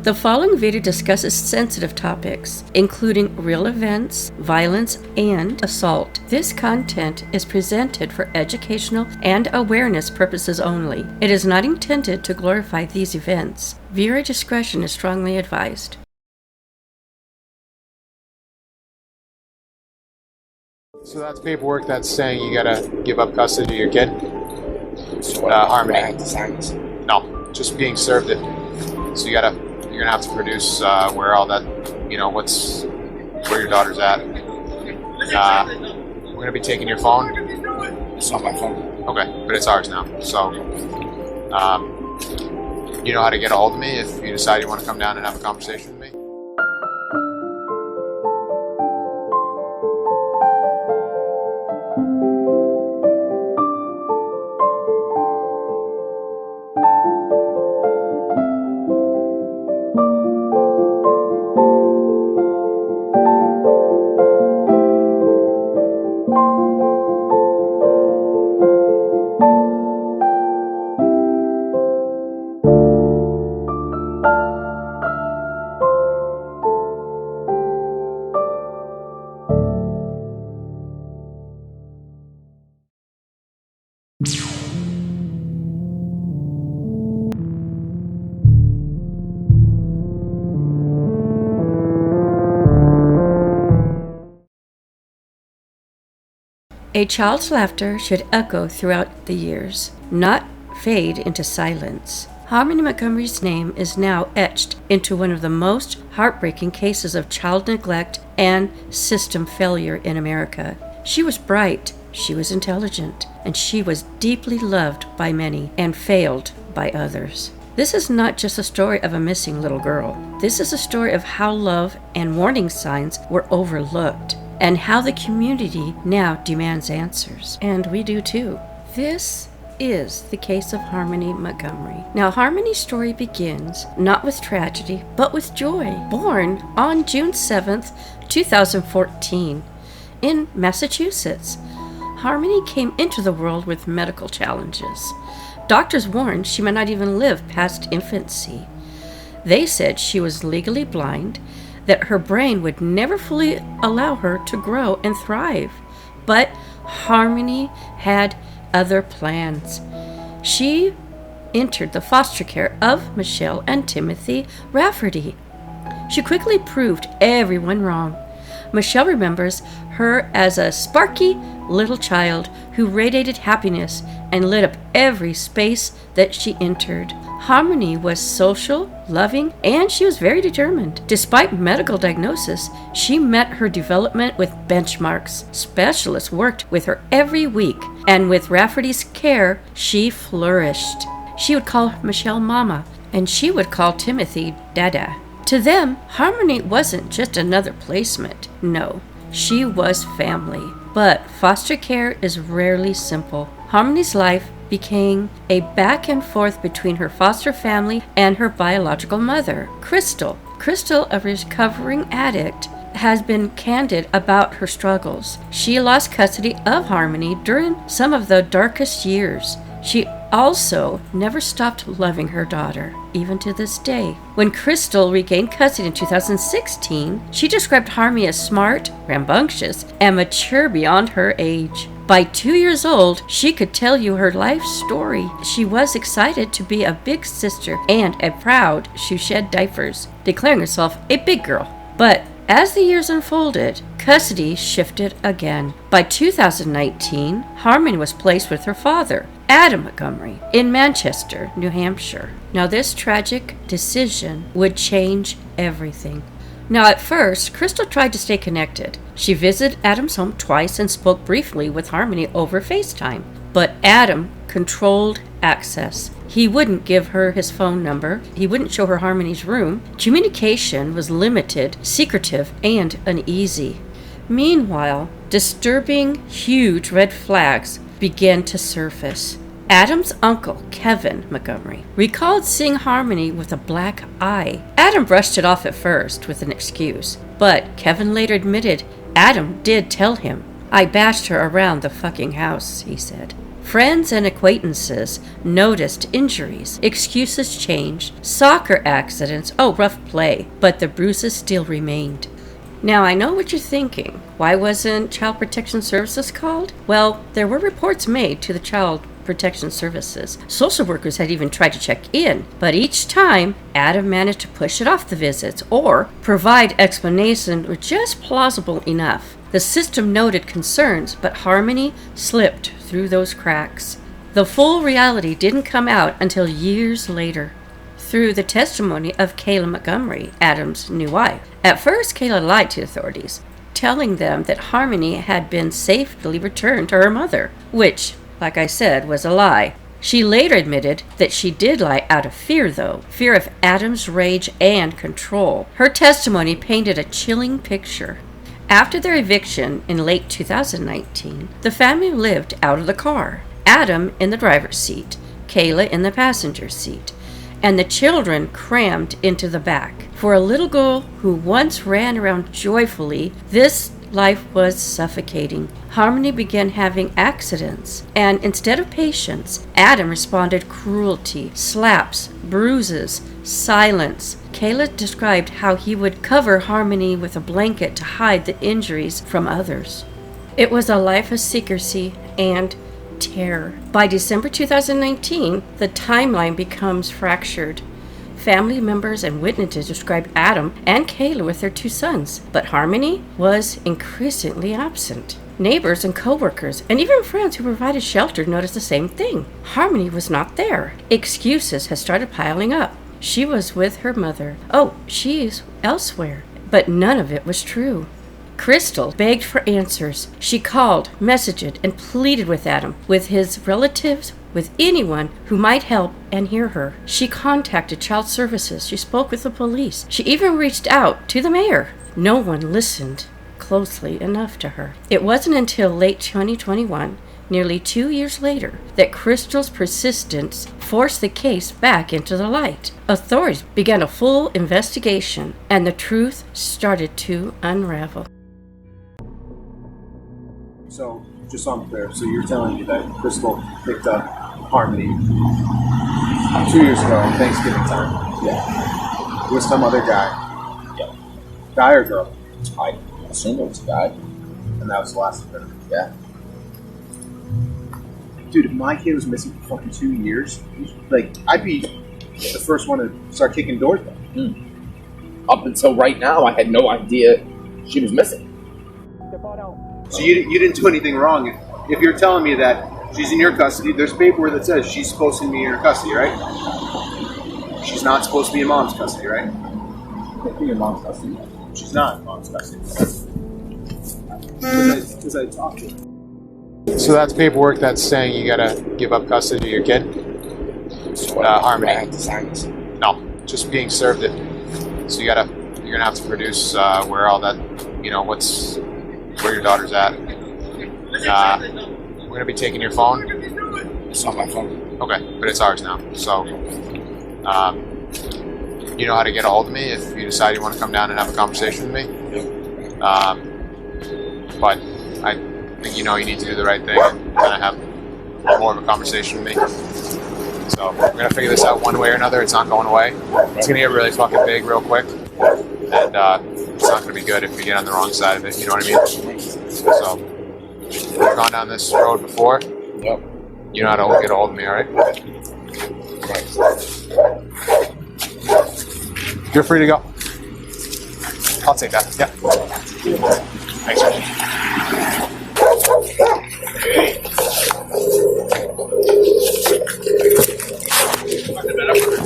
The following video discusses sensitive topics, including real events, violence, and assault. This content is presented for educational and awareness purposes only. It is not intended to glorify these events. Viewer discretion is strongly advised. So that's paperwork that's saying you gotta give up custody of your kid? Harmony. No, just being served it. So you're gonna have to produce where all that, where your daughter's at. We're gonna be taking your phone. It's not my phone. Okay, but it's ours now. So, you know how to get a hold of me if you decide you want to come down and have a conversation with me? A child's laughter should echo throughout the years, not fade into silence. Harmony Montgomery's name is now etched into one of the most heartbreaking cases of child neglect and system failure in America. She was bright, she was intelligent, and she was deeply loved by many and failed by others. This is not just a story of a missing little girl. This is a story of how love and warning signs were overlooked, and how the community now demands answers. And we do too. This is the case of Harmony Montgomery. Now, Harmony's story begins not with tragedy, but with joy. Born on June 7th, 2014, in Massachusetts, Harmony came into the world with medical challenges. Doctors warned she might not even live past infancy. They said she was legally blind, that her brain would never fully allow her to grow and thrive. But Harmony had other plans. She entered the foster care of Michelle and Timothy Rafferty. She quickly proved everyone wrong. Michelle remembers her as a sparky little child who radiated happiness and lit up every space that she entered. Harmony was social, loving, and she was very determined. Despite medical diagnosis, she met her development with benchmarks. Specialists worked with her every week, and with Rafferty's care, she flourished. She would call Michelle Mama, and she would call Timothy Dada. To them, Harmony wasn't just another placement. No, she was family. But foster care is rarely simple. Harmony's life became a back and forth between her foster family and her biological mother, Crystal. Crystal, a recovering addict, has been candid about her struggles. She lost custody of Harmony during some of the darkest years. She also never stopped loving her daughter, even to this day. When Crystal regained custody in 2016, she described Harmony as smart, rambunctious, and mature beyond her age. By 2 years old, she could tell you her life story. She was excited to be a big sister and a proud she shed diapers, declaring herself a big girl. But as the years unfolded, custody shifted again. By 2019, Harmony was placed with her father, Adam Montgomery, in Manchester, New Hampshire. Now, this tragic decision would change everything. Now, at first, Crystal tried to stay connected. She visited Adam's home twice and spoke briefly with Harmony over FaceTime. But Adam controlled access. He wouldn't give her his phone number. He wouldn't show her Harmony's room. Communication was limited, secretive, and uneasy. Meanwhile, disturbing, huge red flags began to surface. Adam's uncle, Kevin Montgomery, recalled seeing Harmony with a black eye. Adam brushed it off at first with an excuse, but Kevin later admitted Adam did tell him. "I bashed her around the fucking house," he said. Friends and acquaintances noticed injuries. Excuses changed. Soccer accidents. Oh, rough play. But the bruises still remained. Now, I know what you're thinking. Why wasn't Child Protection Services called? Well, there were reports made to the Child Protection Services. Social workers had even tried to check in, but each time, Adam managed to push it off the visits or provide explanations were just plausible enough. The system noted concerns, but Harmony slipped through those cracks. The full reality didn't come out until years later, through the testimony of Kayla Montgomery, Adam's new wife. At first, Kayla lied to authorities, telling them that Harmony had been safely returned to her mother, which, like I said, was a lie. She later admitted that she did lie out of fear, though. Fear of Adam's rage and control. Her testimony painted a chilling picture. After their eviction in late 2019, the family lived out of the car. Adam in the driver's seat, Kayla in the passenger seat, and the children crammed into the back. For a little girl who once ran around joyfully, this life was suffocating. Harmony began having accidents, and instead of patience, Adam responded cruelty, slaps, bruises, silence. Kayla described how he would cover Harmony with a blanket to hide the injuries from others. It was a life of secrecy and terror. By December 2019, the timeline becomes fractured. Family members and witnesses described Adam and Kayla with their 2 sons, but Harmony was increasingly absent. Neighbors and co-workers, and even friends who provided shelter noticed the same thing. Harmony was not there. Excuses had started piling up. She was with her mother. Oh, she's elsewhere. But none of it was true. Crystal begged for answers. She called, messaged, and pleaded with Adam, with his relatives, with anyone who might help and hear her. She contacted child services. She spoke with the police. She even reached out to the mayor. No one listened closely enough to her. It wasn't until late 2021, nearly 2 years later, that Crystal's persistence forced the case back into the light. Authorities began a full investigation, and the truth started to unravel. So, just so I'm clear, so you're telling me that Crystal picked up Harmony 2 years ago on Thanksgiving time? Yeah. With some other guy? Yeah. Guy or girl? I assume it was a guy. And that was the last of it? Yeah. Dude, if my kid was missing for fucking 2 years, like, I'd be the first one to start kicking doors down. Up until right now, I had no idea she was missing. So you didn't do anything wrong. If you're telling me that she's in your custody, there's paperwork that says she's supposed to be in your custody, right? She's not supposed to be in mom's custody, right? Could be in mom's custody. She's not in mom's custody. Because I talked to her. So that's paperwork that's saying you gotta give up custody of your kid? Harmony. I have to sign this. No, just being served it. So you're gonna have to produce where all that, where your daughter's at. We're gonna be taking your phone. It's on my phone. Okay, but it's ours now. So, you know how to get a hold of me if you decide you want to come down and have a conversation with me. But I think you need to do the right thing and kind of have more of a conversation with me. So we're gonna figure this out one way or another. It's not going away. It's gonna get really fucking big real quick, and it's not gonna be good if we get on the wrong side of it. You know what I mean? So we've gone down this road before. Yep. You know how to get a hold of me, all right? You're free to go. I'll take that. Yeah. Thanks, man.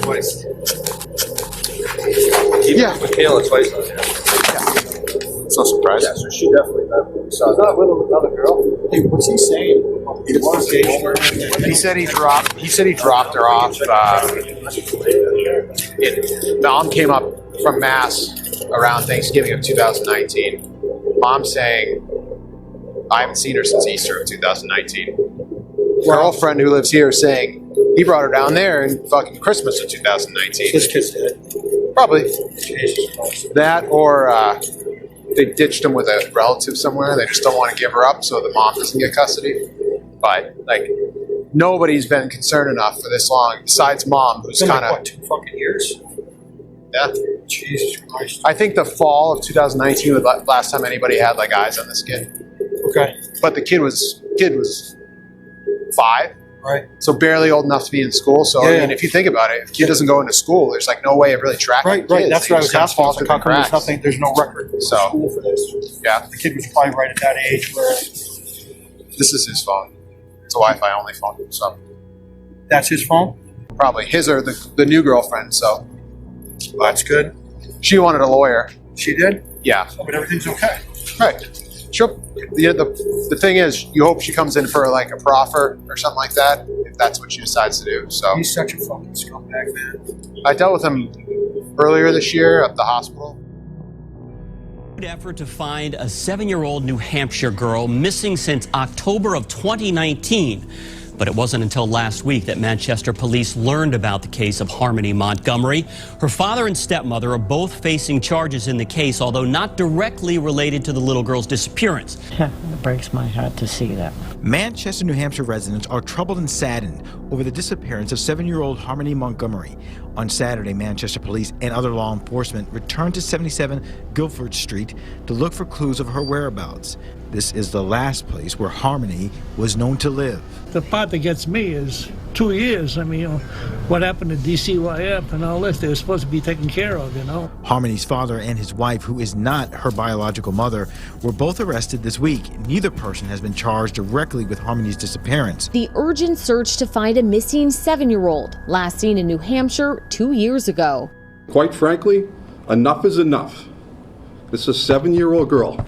Twice. Yeah. With Kayla twice now. It's no surprise. Yeah, so she definitely saw that with another girl. Hey, what's he saying? He said he dropped her off. Mom came up from Mass around Thanksgiving of 2019. Mom's saying, I haven't seen her since Easter of 2019. Her girlfriend who lives here is saying he brought her down there in fucking Christmas of 2019. His kid's dead. Probably. That or they ditched him with a relative somewhere. They just don't want to give her up so the mom doesn't get custody. But, nobody's been concerned enough for this long, besides mom, who's It's been kind of, like, what, 2 fucking years? yeah. Jesus Christ. I think the fall of 2019 was the last time anybody had like eyes on this kid. Okay. But the kid was 5, Right. so barely old enough to be in school. So I Yeah. mean, if you think about it, if a kid doesn't go into school, there's like no way of really tracking Right. kids. That's They what I just was kinda asking. fall I was through like, how the come there's cracks. nothing? There's no record in So- school for this. Yeah, The kid was probably right at that age where this is his phone. It's a Wi-Fi only phone, so that's his phone. probably his or the new girlfriend. So Well, that's good. she wanted a lawyer. She did, Yeah, but everything's okay. right. She'll, the thing is, you hope she comes in for like a proffer or something like that, if that's what she decides to do. So He's such a fucking scumbag, man. I dealt with him earlier this year at the hospital. Effort to find a 7-year-old New Hampshire girl missing since October of 2019. But it wasn't until last week that Manchester police learned about the case of Harmony Montgomery. Her father and stepmother are both facing charges in the case, although not directly related to the little girl's disappearance. It breaks my heart to see that. Manchester, New Hampshire residents are troubled and saddened over the disappearance of 7-year-old Harmony Montgomery. On Saturday, Manchester police and other law enforcement returned to 77 Guilford Street to look for clues of her whereabouts. This is the last place where Harmony was known to live. The part that gets me is 2 years. I mean, what happened to DCYF and all this, they were supposed to be taken care of, Harmony's father and his wife, who is not her biological mother, were both arrested this week. Neither person has been charged directly with Harmony's disappearance. The urgent search to find a missing 7-year-old, last seen in New Hampshire 2 years ago. Quite frankly, enough is enough. This is a 7-year-old girl.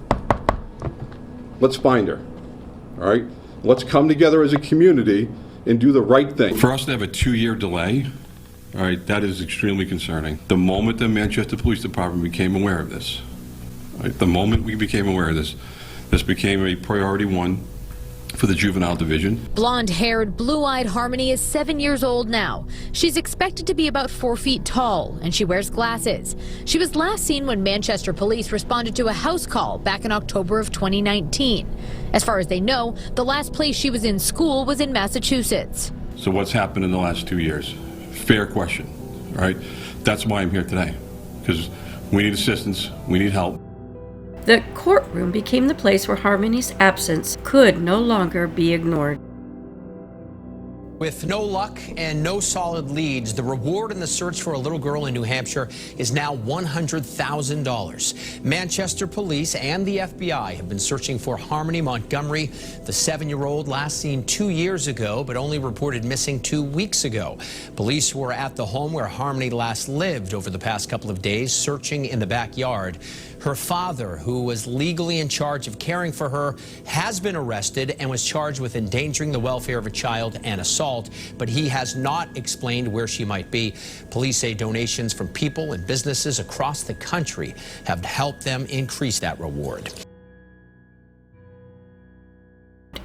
Let's find her, all right? Let's come together as a community and do the right thing. For us to have a 2-year delay, all right, that is extremely concerning. The moment the Manchester Police Department became aware of this, right, the moment we became aware of this, this became a priority 1 for the Juvenile Division. Blonde-haired, blue-eyed Harmony is 7 years old now. She's expected to be about 4 feet tall, and she wears glasses. She was last seen when Manchester police responded to a house call back in October of 2019. As far as they know, the last place she was in school was in Massachusetts. So what's happened in the last 2 years? Fair question, all right? That's why I'm here today, because we need assistance, we need help. The courtroom became the place where Harmony's absence could no longer be ignored. With no luck and no solid leads, the reward in the search for a little girl in New Hampshire is now $100,000. Manchester police and the FBI have been searching for Harmony Montgomery, the 7-year-old last seen 2 years ago, but only reported missing 2 weeks ago. Police were at the home where Harmony last lived over the past couple of days, searching in the backyard. Her father, who was legally in charge of caring for her, has been arrested and was charged with endangering the welfare of a child and assault, but he has not explained where she might be. Police say donations from people and businesses across the country have helped them increase that reward.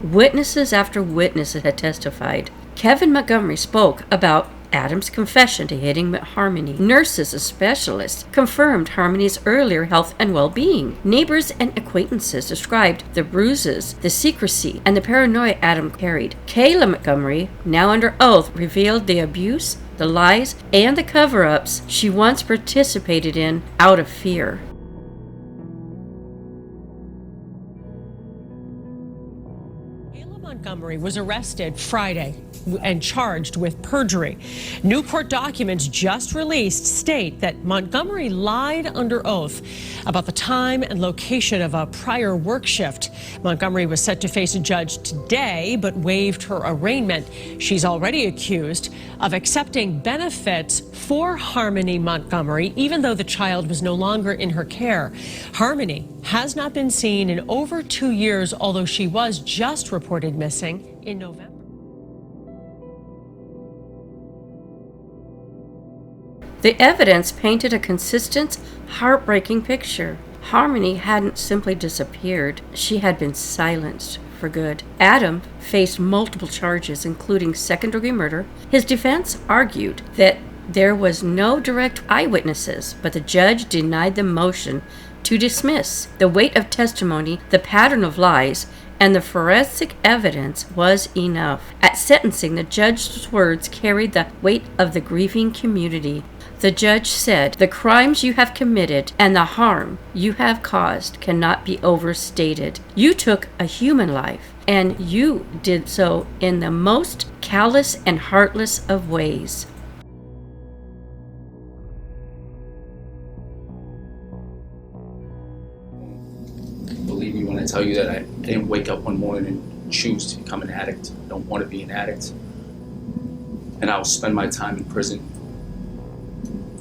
Witnesses after witnesses had testified. Kevin Montgomery spoke about Adam's confession to hitting Harmony. Nurses and specialists confirmed Harmony's earlier health and well-being. Neighbors and acquaintances described the bruises, the secrecy, and the paranoia Adam carried. Kayla Montgomery, now under oath, revealed the abuse, the lies, and the cover-ups she once participated in out of fear. Montgomery was arrested Friday and charged with perjury. New court documents just released state that Montgomery lied under oath about the time and location of a prior work shift. Montgomery was set to face a judge today, but waived her arraignment. She's already accused of accepting benefits for Harmony Montgomery, even though the child was no longer in her care. Harmony has not been seen in over 2 years, although she was just reported missing in November. The evidence painted a consistent, heartbreaking picture. Harmony hadn't simply disappeared, she had been silenced for good. Adam faced multiple charges, including second-degree murder. His defense argued that there was no direct eyewitnesses, but the judge denied the motion to dismiss. The weight of testimony, the pattern of lies, and the forensic evidence was enough. At sentencing, the judge's words carried the weight of the grieving community. The judge said, "The crimes you have committed and the harm you have caused cannot be overstated. You took a human life, and you did so in the most callous and heartless of ways." Believe me when I tell you that I didn't wake up one morning and choose to become an addict. I don't want to be an addict. And I will spend my time in prison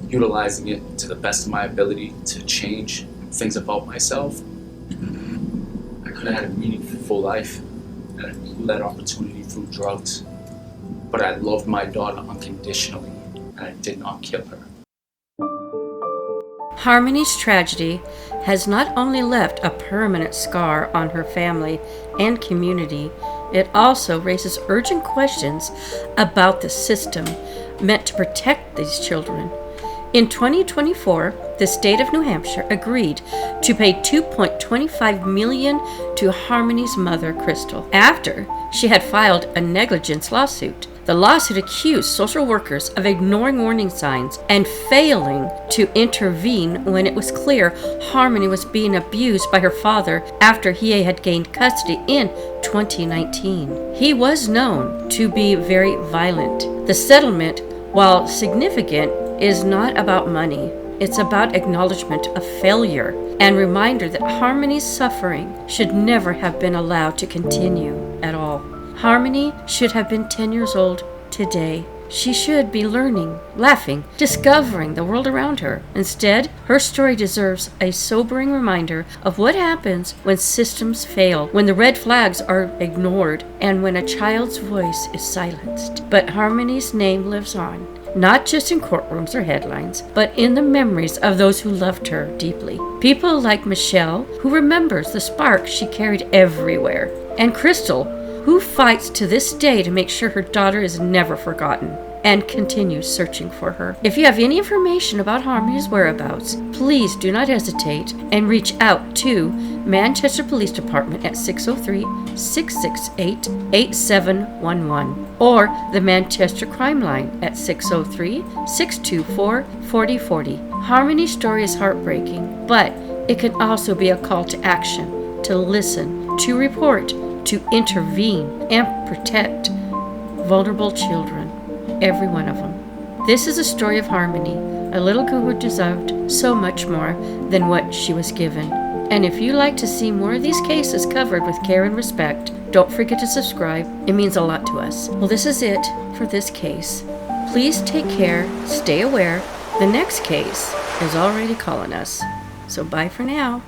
utilizing it to the best of my ability to change things about myself. I could have had a meaningful life and I blew that opportunity through drugs. But I loved my daughter unconditionally and I did not kill her. Harmony's tragedy has not only left a permanent scar on her family and community, it also raises urgent questions about the system meant to protect these children. In 2024, the state of New Hampshire agreed to pay $2.25 million to Harmony's mother, Crystal, after she had filed a negligence lawsuit. The lawsuit accused social workers of ignoring warning signs and failing to intervene when it was clear Harmony was being abused by her father after he had gained custody in 2019. He was known to be very violent. The settlement, while significant, is not about money. It's about acknowledgement of failure and reminder that Harmony's suffering should never have been allowed to continue at all. Harmony should have been 10 years old today. She should be learning, laughing, discovering the world around her. Instead, her story deserves a sobering reminder of what happens when systems fail, when the red flags are ignored, and when a child's voice is silenced. But Harmony's name lives on, not just in courtrooms or headlines, but in the memories of those who loved her deeply. People like Michelle, who remembers the spark she carried everywhere, and Crystal, who fights to this day to make sure her daughter is never forgotten and continues searching for her. If you have any information about Harmony's whereabouts, please do not hesitate and reach out to Manchester Police Department at 603-668-8711 or the Manchester Crime Line at 603-624-4040. Harmony's story is heartbreaking, but it can also be a call to action, to listen, to report, to intervene and protect vulnerable children, every one of them. This is a story of Harmony, a little girl who deserved so much more than what she was given. And if you like to see more of these cases covered with care and respect, don't forget to subscribe. It means a lot to us. Well, this is it for this case. Please take care, stay aware. The next case is already calling us. So bye for now.